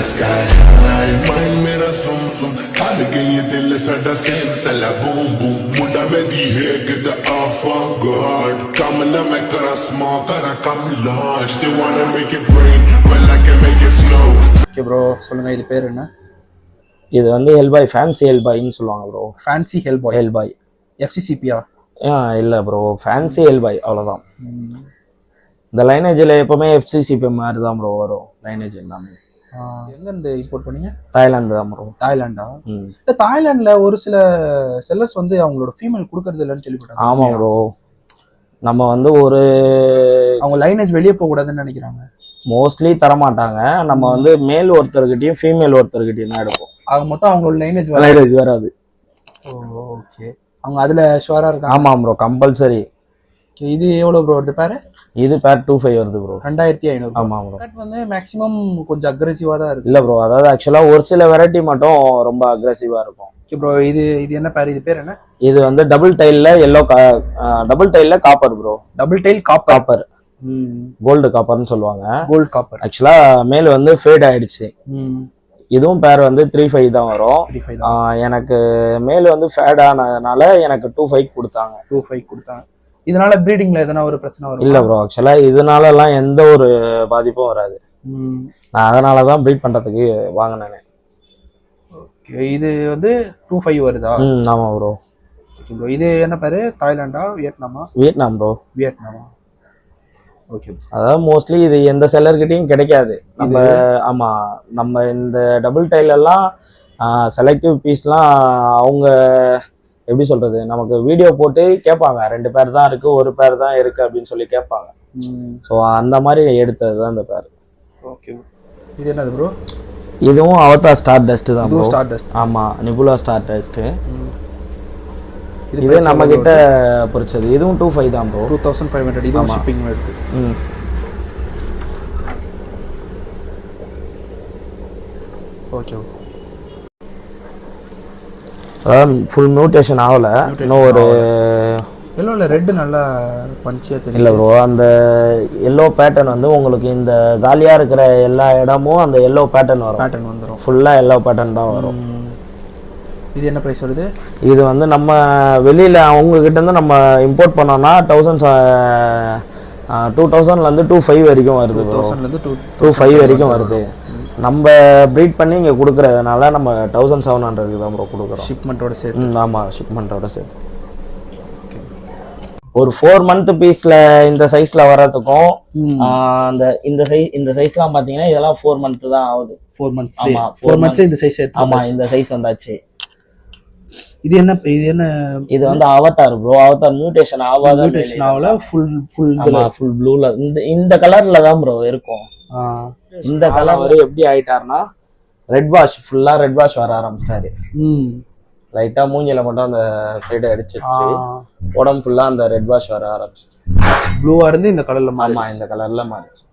sky high mind mera sum sum khal gayi dil sada same sala boom boom muda me di hai get the avant garde come na me kara small kara come large they wanna make it rain well I can make it snow. Okay bro, சொல்லுங்க இது பேர் என்ன? இது வந்து Hellboy, fancy ஹெல்பாய்ன்னு சொல்லுவாங்க bro. Fancy Hellboy. Hellboy எஃப்சிசிபியா? இல்லை bro, fancy Hellboy அவ்வளோதான். இந்த லைனேஜில் எப்போவுமே எஃப்சிசிபி மாதிரி தான் ப்ரோ வரும் லைனேஜ் எல்லாமே. எங்கேருந்து இம்போர்ட் பண்ணீங்க? தாய்லாந்து தான் ப்ரோ. தாய்லாண்டா? இல்லை, தாய்லாண்டில் ஒரு சில செல்லர்ஸ் வந்து அவங்களோட ஃபீமேல் கொடுக்கறது இல்லைன்னு கேள்விப்பட்டாங்க. ஆமாம் ப்ரோ, நம்ம வந்து ஒரு அவங்க லைனேஜ் வெளியே போகக்கூடாதுன்னு நினைக்கிறாங்க. மோஸ்ட்லி தரமாட்டாங்க. நம்ம வந்து மேல் ஒருத்தர்கிட்டையும் ஃபீமேல் ஒருத்தர்கிட்டையும் தான் எடுப்போம். ஆக மொத்தம் அவங்களோட லைனேஜ் வராது. ஓகே, அவங்க அதில் ஷுவராக இருக்காங்க. ஆமாம் ப்ரோ, கம்பல்சரி. இது எவ்வளோ ப்ரோ வருது பேர்? இது பேர் 25 வருது ப்ரோ. 2500. ஆமாம் ப்ரோ. பட் வந்து மேக்ஸிமம் கொஞ்சம் அக்ரெசிவாக தான் இருக்கு. இல்லை ப்ரோ, அதாவது ஆக்சுவலாக ஒரு சில வெரைட்டி மட்டும் ரொம்ப அக்ரெசிவாக இருக்கும். ஓகே ப்ரோ, இது என்ன பேர்? இது பேர் என்ன? இது வந்து டபுள் டைல்ல எல்லோ, டபுள் டைல்ல copper bro. Double tail copper, gold காப்பர்னு சொல்லுவாங்க. Gold copper. ஆக்சுவலா மேல் வந்து ஃபேட் ஆயிடுச்சு. இதுவும் பேர் வந்து 35 தான் வரும். எனக்கு மேல் வந்து ஃபேட் ஆனதுனால எனக்கு 25 கொடுத்தாங்க. 25 கொடுத்தாங்க. இதனால ப்ரீடிங்ல எதனா ஒரு பிரச்சனை வரும்? இல்ல ப்ரோ, ஆக்சுவலா இதனால எல்லாம் எந்த ஒரு பாதிப்பும் வராது. நான் அதனாலதான் ப்ரீட் பண்றதுக்கு வாங்கினேன். ஓகே, இது வந்து 25 வருதா? ஆமா ப்ரோ. ஓகே ப்ரோ, இது என்ன பேரு? தாய்லாண்டா, வியட்நாமா? Vietnam bro. வியட்நாமா? ஓகே. அதாவது மோஸ்ட்லி இது எந்த செல்லர்கிட்டையும் கிடைக்காது. நம்ம ஆமா, நம்ம இந்த டபுள் டைல் எல்லாம் செலக்டிவ் பீஸ்லாம் அவங்க எப்படி சொல்றது, நமக்கு வீடியோ போட்டு கேட்பாங்க. 2 பேர் தான் இருக்கு, 1 பேர் தான் இருக்கு அப்படின்னு சொல்லி கேட்பாங்க. ஸோ அந்த மாதிரி எடுத்தது தான் இந்த பேர். ஓகே, இது என்னது ப்ரோ? இதுவும் அவதார் ஸ்டார் டஸ்ட் தான் ப்ரோ. Star dust. ஆமா, நிபுலா ஸ்டார் டஸ்ட். இது நம்ம கிட்ட பொறுச்சது. இதுவும் 25 தான் ப்ரோ. 2500. இதுவும் ஷிப்பிங் இருக்கு. ஓகே. அதான் ஃபுல் மியூட்டேஷன் ஆகல. இன்னும் ஒரு எல்லோல ரெட் நல்லா பஞ்சியா தெரியும். இல்லை ப்ரோ, அந்த எல்லோ பேட்டர்ன் வந்து உங்களுக்கு இந்த காலியா இருக்கிற எல்லா இடமும் அந்த எல்லோ பேட்டர்ன் வந்துடும். ஃபுல்லா எல்லோ பேட்டர்ன் தான் வரும். இது என்ன பிரைஸ் வருது? இது வந்து நம்ம வெளியில அவங்க கிட்ட இருந்து நம்ம இம்போர்ட் பண்ணோம்னா 2000 25 வரைக்கும் வருது. 25 வரைக்கும் வருது. நம்ம ப்ரீட் பண்ணி இங்கே கொடுக்குறதுனால நம்ம 1700 தான் ப்ரோ கொடுக்குறோம். ஷிப்மெண்ட்டோட சேர்த்து? ஆமாம், ஷிப்மெண்ட்டோட சேர்த்து. ஒரு 4 மந்த் பீஸ்ல இந்த சைஸ்ல வர்றதுக்கும் அந்த இந்த சைஸ்லாம் பாத்தீங்கன்னா இதெல்லாம் 4 மந்த் தான் ஆகுது. 4 மந்த்ஸ். ஆமா, 4 மந்த்ஸ் இந்த சைஸ். ஆமா, இந்த சைஸ் வந்தாச்சு. இது என்ன? இது வந்து அவதார் ப்ரோ. அவதார் மியூட்டேஷன் ஆவாத. மியூட்டேஷன் ஆவல. ஃபுல் ப்ளூல இந்த கலர்ல தான் ப்ரோ இருக்கும். இந்த கலர் எப்படி ஆயிட்டாருன்னா ரெட் வாஷ், ஃபுல்லா ரெட் வாஷ் வர ஆரம்பிச்சிட்டாரு. லைட்டா மூஞ்சில மட்டும் அந்த ஃபேட் அடிச்சிருச்சு. உடம்பு ஃபுல்லா அந்த ரெட் வாஷ் வர ஆரம்பிச்சிச்சு. ப்ளூவா இருந்து இந்த கலர்ல மாறி. ஆமா, இந்த கலர்ல மாறிச்சு.